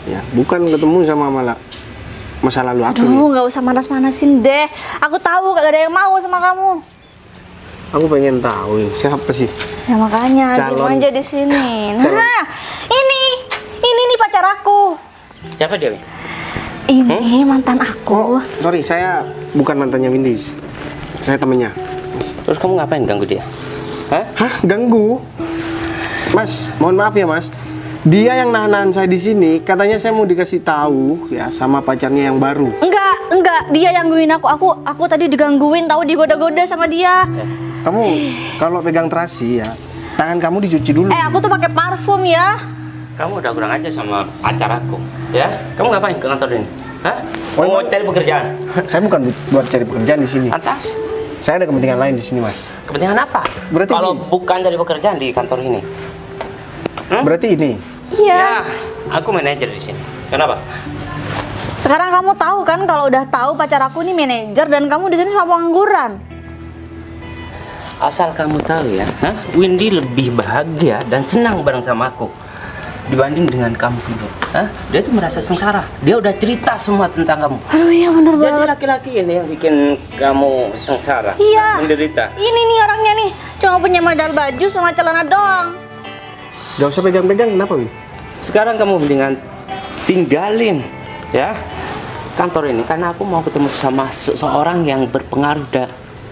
Ya, bukan ketemu sama malah masa lalu aku. Win. Aduh, nggak usah manas-manasin deh. Aku tahu gak ada yang mau sama kamu. Aku pengen tahu, Win, siapa sih? Ya makanya, Calon- diem aja di sini. calon- Nah, ini nih pacar aku. Siapa dia? Wi? Ini mantan aku. Oh, sorry, saya bukan mantannya Windy. Saya temennya. Terus kamu ngapain ganggu dia? Hah? Hah, ganggu? Mas, mohon maaf ya, Mas. Dia yang nahan saya di sini. Katanya saya mau dikasih tahu ya sama pacarnya yang baru. Enggak, dia yang gangguin aku tadi digangguin, tahu digoda-goda sama dia. Kamu kalau pegang terasi ya, tangan kamu dicuci dulu. Aku tuh pakai parfum ya. Kamu udah kurang aja sama pacar aku, ya? Kamu ngapain ke kantor ini? Hah? Oh, Mau emang- cari pekerjaan? Saya bukan buat cari pekerjaan di sini. Lantas? Saya ada kepentingan lain di sini, Mas. Kepentingan apa? Berarti kalau ini- bukan cari pekerjaan di kantor ini? Berarti ini. Iya. Ya, aku manajer di sini. Kenapa? Sekarang kamu tahu kan kalau udah tahu pacar aku nih manajer dan kamu di sini sama pengangguran. Asal kamu tahu ya, Windy lebih bahagia dan senang bareng sama aku dibanding dengan kamu dulu. Dia tuh merasa sengsara. Dia udah cerita semua tentang kamu. Aduh iya bener Jadi banget. laki-laki ini yang bikin kamu sengsara, Iya. menderita. Ini nih orangnya nih, cuma punya modal baju sama celana doang. Gak usah pegang-pegang, kenapa, Win? Sekarang kamu mendingan tinggalin ya kantor ini, karena aku mau ketemu sama seseorang yang berpengaruh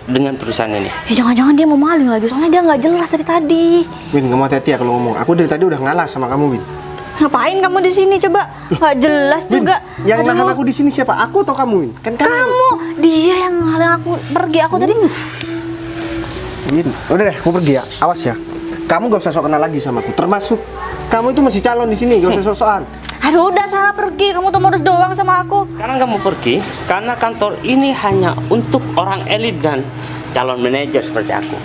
dengan perusahaan ini. Ya jangan-jangan dia mau maling lagi, soalnya dia nggak jelas dari tadi. Win, kamu hati-hati ya kalau ngomong. Aku dari tadi udah ngalah sama kamu, Win. Ngapain kamu di sini coba? Nggak jelas Win, juga. yang Aduh, nahan aku di sini siapa? Aku atau kamu, Win? Kan kamu, dia yang ngalang aku pergi. Aku tadi Win, udah deh, aku pergi ya. Awas ya. Kamu gak usah sok kenal lagi sama aku. Termasuk kamu itu masih calon di sini, gak usah sok-sokan. aduh udah salah pergi. Kamu tuh modus doang sama aku. Sekarang kamu pergi karena kantor ini hanya untuk orang elit dan calon manajer seperti aku.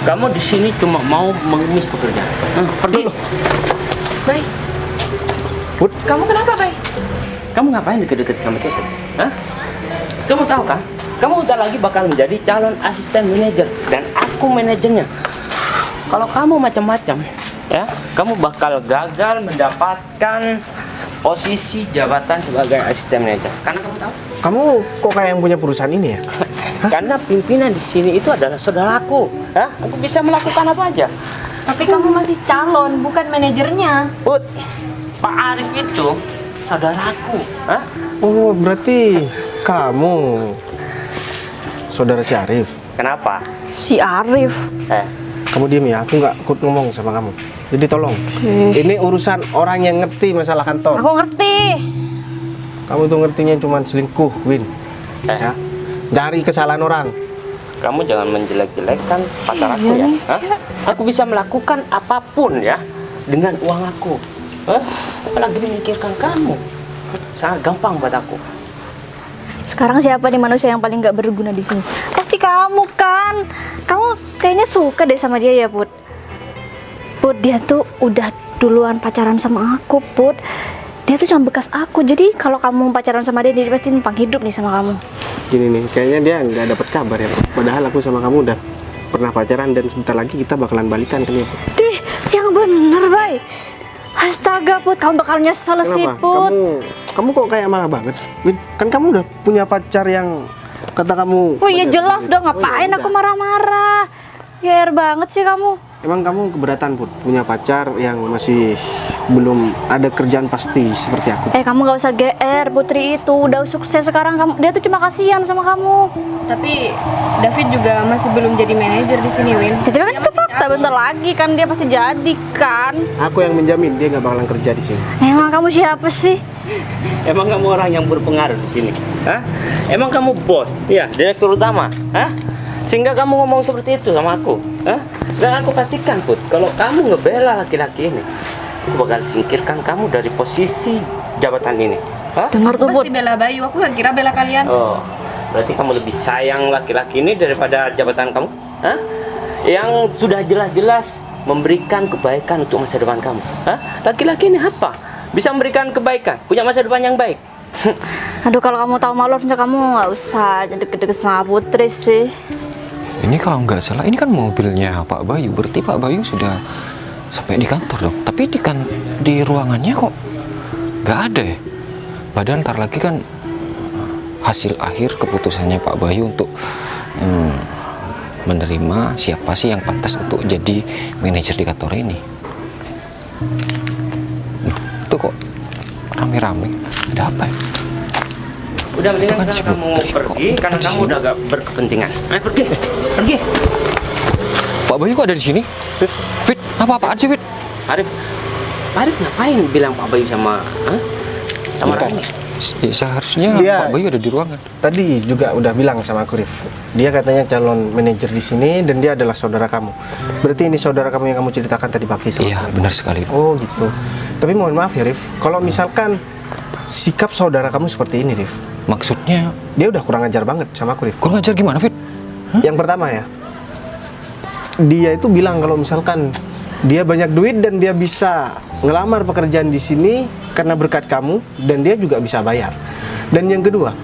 Kamu di sini cuma mau mengemis pekerjaan. Pergi. Baik. Put. Kamu kenapa, Bay? Kamu ngapain deket-deket sama Tete? Kamu tahu kan? Kamu udah lagi bakal menjadi calon asisten manajer dan aku manajernya. Kalau kamu macam-macam, ya, kamu bakal gagal mendapatkan posisi jabatan sebagai asisten manajer. Karena kamu tahu? Kamu kok kayak yang punya perusahaan ini ya? Karena pimpinan di sini itu adalah saudaraku. Aku bisa melakukan apa aja. Tapi kamu masih calon, bukan manajernya. Put, Pak Arif itu saudaraku. Oh, berarti kamu saudara si Arif. Kenapa? Si Arif. Kamu diem ya, aku nggak ikut ngomong sama kamu. Jadi tolong, ini urusan orang yang ngerti masalah kantor. Aku ngerti. Kamu tuh ngertinya cuma selingkuh, Win. Ya, cari kesalahan orang. Kamu jangan menjelek-jelekkan pacar aku ya. Aku bisa melakukan apapun ya dengan uang aku. Apalagi memikirkan kamu. Sangat gampang buat aku. Sekarang siapa nih manusia yang paling nggak berguna di sini? Pasti kamu kan. Kamu kayaknya suka deh sama dia ya, Put. Put, dia tuh udah duluan pacaran sama aku, Put. Dia tuh cuma bekas aku. Jadi kalau kamu pacaran sama dia pasti numpang hidup nih sama kamu. Gini nih, kayaknya dia nggak dapat kabar ya. Padahal aku sama kamu udah pernah pacaran dan sebentar lagi kita bakalan balikan kan ya. Dih, yang bener, Bay. Astaga, Put, kamu bakal nyesel sih, Kenapa? Put. Kamu kok kayak marah banget, Win? Kan kamu udah punya pacar yang kata kamu. Oh iya jelas dong, ngapain aku marah-marah? Geer banget sih kamu. Emang kamu keberatan, Put, punya pacar yang masih belum ada kerjaan pasti seperti aku? Kamu gak usah GR, Putri itu udah sukses sekarang. Dia tuh cuma kasihan sama kamu. Tapi David juga masih belum jadi manajer di sini, Win. Ya, tapi kan Dia itu masih Tak bentar lagi kan dia pasti jadi kan. Aku yang menjamin dia nggak bakalan kerja di sini. Emang kamu siapa sih? Emang kamu orang yang berpengaruh di sini? Hah? Emang kamu bos? Iya, direktur utama? Hah? Sehingga kamu ngomong seperti itu sama aku? Hah? Dan aku pastikan, Put, kalau kamu ngebela laki-laki ini, aku bakal singkirkan kamu dari posisi jabatan ini. Hah? Dengar tuh, Put. Pasti bela Bayu, aku gak kira bela kalian. Oh, berarti kamu lebih sayang laki-laki ini daripada jabatan kamu? Hah? Yang sudah jelas-jelas memberikan kebaikan untuk masa depan kamu. Hah? Laki-laki ini apa? Bisa memberikan kebaikan, punya masa depan yang baik. Aduh, kalau kamu tahu malu harusnya kamu nggak usah deket-deket sama Putri sih. Ini kalau nggak salah, ini kan mobilnya Pak Bayu. Berarti Pak Bayu sudah sampai di kantor dong. Tapi di ruangannya kok nggak ada ya? Padahal ntar lagi kan hasil akhir keputusannya Pak Bayu untuk menerima siapa sih yang pantas untuk jadi manajer di kantor ini. Itu kok rame-rame, ada apa ya? Udah mendingan kan si sekarang kamu Putri, pergi kok karena ada di kamu sini? udah gak berkepentingan. Ayo pergi, pergi. Pak Bayu kok ada di sini? Fit, apa-apaan sih Fit? Arif, Arif ngapain bilang Pak Bayu sama sama orang ini? Seharusnya Dia- Pak Bayu ada di ruangan. Tadi juga udah bilang sama aku, Rif. Dia katanya calon manajer di sini dan dia adalah saudara kamu. Berarti ini saudara kamu yang kamu ceritakan tadi pagi sama Iya, aku. benar sekali. Oh gitu. Tapi mohon maaf ya, Rif. Kalau misalkan sikap saudara kamu seperti ini, Rif, Maksudnya dia udah kurang ajar banget sama aku, Rif. kurang ajar gimana Fit? Yang pertama ya, dia itu bilang kalau misalkan dia banyak duit dan dia bisa ngelamar pekerjaan di sini karena berkat kamu dan dia juga bisa bayar. Dan yang kedua,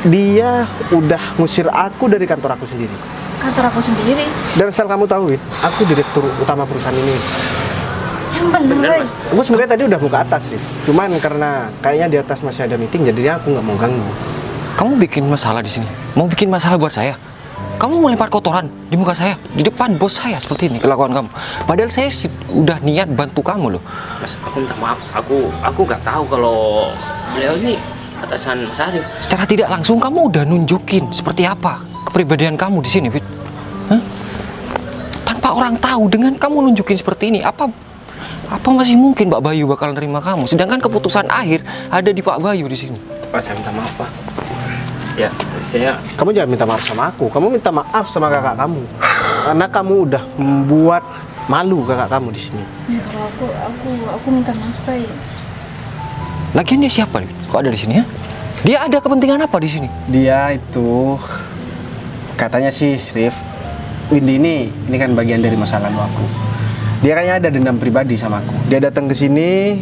dia udah ngusir aku dari kantor aku sendiri. Kantor aku sendiri. Dan asal kamu tahu, Win, aku direktur utama perusahaan ini. Yang bener, Bener, Boy. Mas. Aku sebenarnya tadi udah mau ke atas, Rif. Cuman karena kayaknya di atas masih ada meeting, jadi aku nggak mau ganggu. Kamu bikin masalah di sini. Mau bikin masalah buat saya? Kamu melempar kotoran di muka saya, di depan bos saya seperti ini kelakuan kamu. Padahal saya udah niat bantu kamu loh. Mas, aku minta maaf. Aku nggak tahu kalau beliau ini atasan Mas Arif. Secara tidak langsung kamu udah nunjukin seperti apa kepribadian kamu di sini, Fit. Hah? Tanpa orang tahu dengan kamu nunjukin seperti ini, apa masih mungkin Pak Bayu bakal nerima kamu? Sedangkan keputusan akhir ada di Pak Bayu di sini. Pak, saya minta maaf, Pak. Ya, saya Kamu jangan minta maaf sama aku, kamu minta maaf sama kakak kamu. Karena kamu udah membuat malu kakak kamu di sini. Ya, kalau aku minta maaf, Boy. Lagian dia siapa, Fit? Kok ada di sini ya? Dia ada kepentingan apa di sini? Dia itu katanya sih, Rif, Windy ini kan bagian dari masa lalu aku. Dia kayaknya ada dendam pribadi sama aku. Dia datang ke sini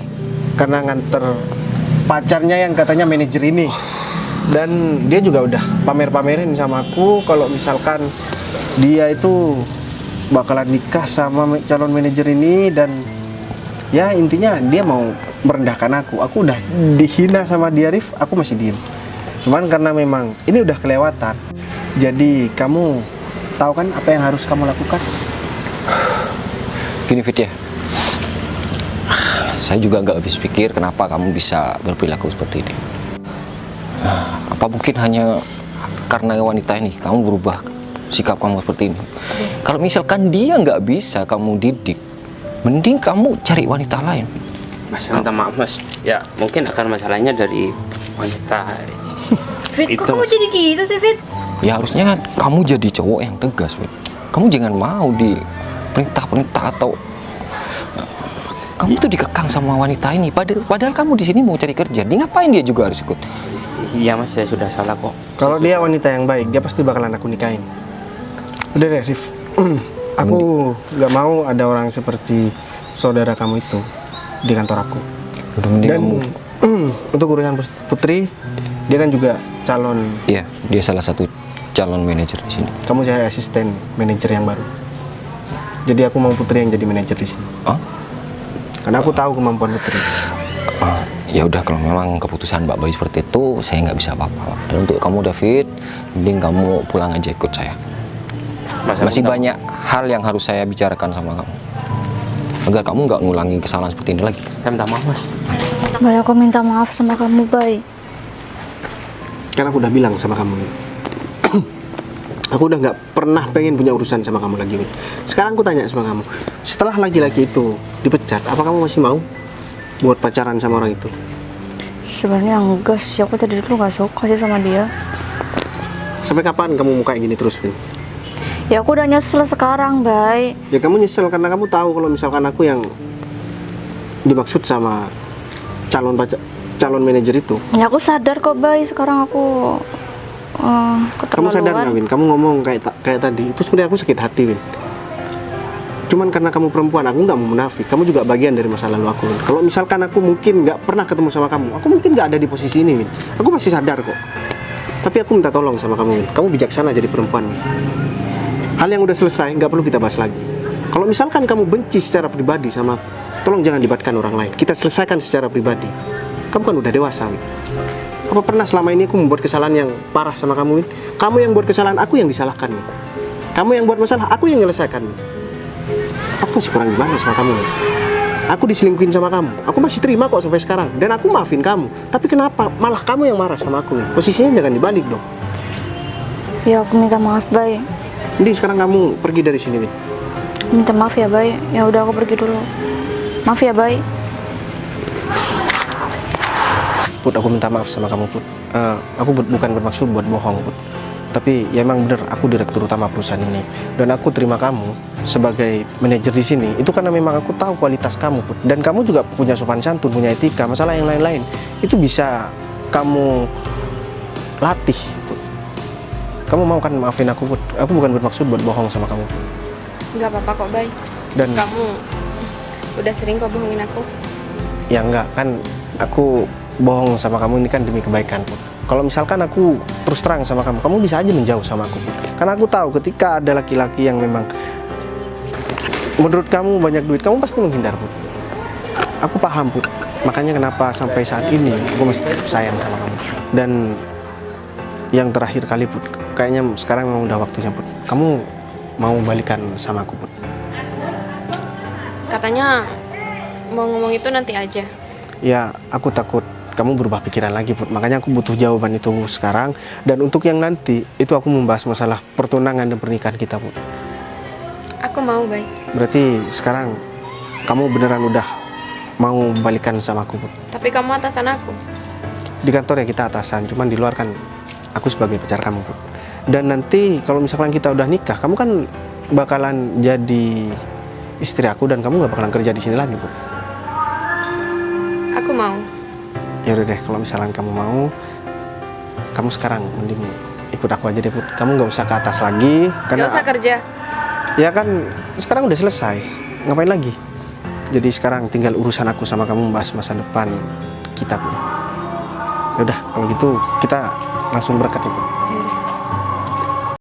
karena nganter pacarnya yang katanya manajer ini. Dan dia juga udah pamer-pamerin sama aku kalau misalkan dia itu bakalan nikah sama calon manajer ini dan ya intinya dia mau merendahkan aku. Aku udah dihina sama dia, Rif, aku masih diem. Cuman karena memang ini udah kelewatan. Jadi kamu tahu kan apa yang harus kamu lakukan? Gini, Fit ya. Saya juga nggak habis pikir kenapa kamu bisa berperilaku seperti ini. Apa mungkin hanya karena wanita ini kamu berubah sikap kamu seperti ini? Kalau misalkan dia nggak bisa kamu didik, mending kamu cari wanita lain. Mas, minta maaf, Mas. Ya, mungkin akar masalahnya dari wanita. Fit, Itu, kok kamu Mas. jadi gitu sih, Fit? Ya harusnya kamu jadi cowok yang tegas, Fit. Kamu jangan mau di perintah-perintah atau kamu tuh dikekang sama wanita ini. Padahal kamu di sini mau cari kerja. Dia ngapain dia juga harus ikut? Iya, Mas, saya sudah salah kok. Kalau dia wanita yang baik, dia pasti bakalan aku nikahin. Udah deh, Rif. Aku nggak mau ada orang seperti saudara kamu itu di kantor aku. Udah mending Dan kamu. untuk urusan Putri, dia kan juga calon. Iya, dia salah satu calon manajer di sini. Kamu cari asisten manajer yang baru. Jadi aku mau Putri yang jadi manajer di sini. Oh? Karena aku tahu kemampuan Putri. Ya udah, kalau memang keputusan Mbak Bayu seperti itu, saya nggak bisa apa-apa. Dan untuk kamu, David, mending kamu pulang aja ikut saya. Mas, aku Masih minta- banyak hal yang harus saya bicarakan sama kamu, agar kamu nggak ngulangi kesalahan seperti ini lagi. Saya minta maaf, Mas. Boy, aku minta maaf sama kamu, Boy. Kan aku udah bilang sama kamu. Aku udah nggak pernah pengen punya urusan sama kamu lagi, Win. Sekarang aku tanya sama kamu, setelah laki-laki itu dipecat, apa kamu masih mau buat pacaran sama orang itu? Sebenarnya enggak sih, aku tadi dulu nggak suka sih sama dia. Sampai kapan kamu mau kayak gini terus, Win? Ya aku udah nyesel sekarang, Bay. Ya kamu nyesel karena kamu tahu kalau misalkan aku yang dimaksud sama calon manajer itu. Ya aku sadar kok, Bay. Sekarang aku Kamu sadar keterlaluan. nggak, Win? Kamu ngomong kayak tadi, itu sebenarnya aku sakit hati, Win. Cuman karena kamu perempuan, aku nggak mau munafik. Kamu juga bagian dari masa lalu aku, Win. Kalau misalkan aku mungkin nggak pernah ketemu sama kamu, aku mungkin nggak ada di posisi ini, Win. Aku masih sadar kok. Tapi aku minta tolong sama kamu, Win. Kamu bijaksana jadi perempuan, Win. Hal yang udah selesai, nggak perlu kita bahas lagi. Kalau misalkan kamu benci secara pribadi sama aku, tolong jangan libatkan orang lain. Kita selesaikan secara pribadi. Kamu kan udah dewasa, Win. Apa pernah selama ini aku membuat kesalahan yang parah sama kamu, Win? Kamu yang buat kesalahan, aku yang disalahkan, Win. Kamu yang buat masalah, aku yang menyelesaikan, Win. Aku masih kurang gimana sama kamu, Win? Aku diselingkuhin sama kamu. Aku masih terima kok sampai sekarang. Dan aku maafin kamu. Tapi kenapa malah kamu yang marah sama aku, Win? Posisinya jangan dibalik dong. Ya aku minta maaf, Bay. Jadi sekarang kamu pergi dari sini, Win. Minta maaf ya, Bay. Ya udah aku pergi dulu. Maaf ya, Bay. Put, aku minta maaf sama kamu, Put. Aku bukan bermaksud buat bohong, Put. Tapi ya emang bener, aku direktur utama perusahaan ini. Dan aku terima kamu sebagai manajer di sini. Itu karena memang aku tahu kualitas kamu, Put. Dan kamu juga punya sopan santun, punya etika, masalah yang lain-lain. Itu bisa kamu latih, Put. Kamu mau kan maafin aku, Put? Aku bukan bermaksud buat bohong sama kamu. Nggak apa-apa kok, Bay. Dan Kamu udah sering kok bohongin aku. ya enggak, kan aku bohong sama kamu ini kan demi kebaikan, Put. Kalau misalkan aku terus terang sama kamu, kamu bisa aja menjauh sama aku, Put. Karena aku tahu ketika ada laki-laki yang memang menurut kamu banyak duit, kamu pasti menghindar, Put. Aku paham, Put. Makanya kenapa sampai saat ini aku masih tetap sayang sama kamu. Dan yang terakhir kali, Put, kayaknya sekarang memang udah waktunya, Put. Kamu mau balikan sama aku, Put? Katanya mau ngomong itu nanti aja. Ya, aku takut kamu berubah pikiran lagi, Put. Makanya aku butuh jawaban itu sekarang. Dan untuk yang nanti, itu aku membahas masalah pertunangan dan pernikahan kita, Put. Aku mau, Bay. Berarti sekarang kamu beneran udah mau balikan sama aku, Put. Tapi kamu atasan aku. Di kantor ya kita atasan, cuman di luar kan aku sebagai pacar kamu, Put. Dan nanti kalau misalkan kita udah nikah, kamu kan bakalan jadi istri aku dan kamu gak bakalan kerja di sini lagi, Put. Aku mau. Ya udah deh, kalau misalkan kamu mau, kamu sekarang mending ikut aku aja deh, Put. Kamu nggak usah ke atas lagi, Nggak usah kerja. ya kan sekarang udah selesai. Ngapain lagi? Jadi sekarang tinggal urusan aku sama kamu membahas masa depan kita, Put. Ya udah, kalau gitu kita langsung berangkat ya, Put.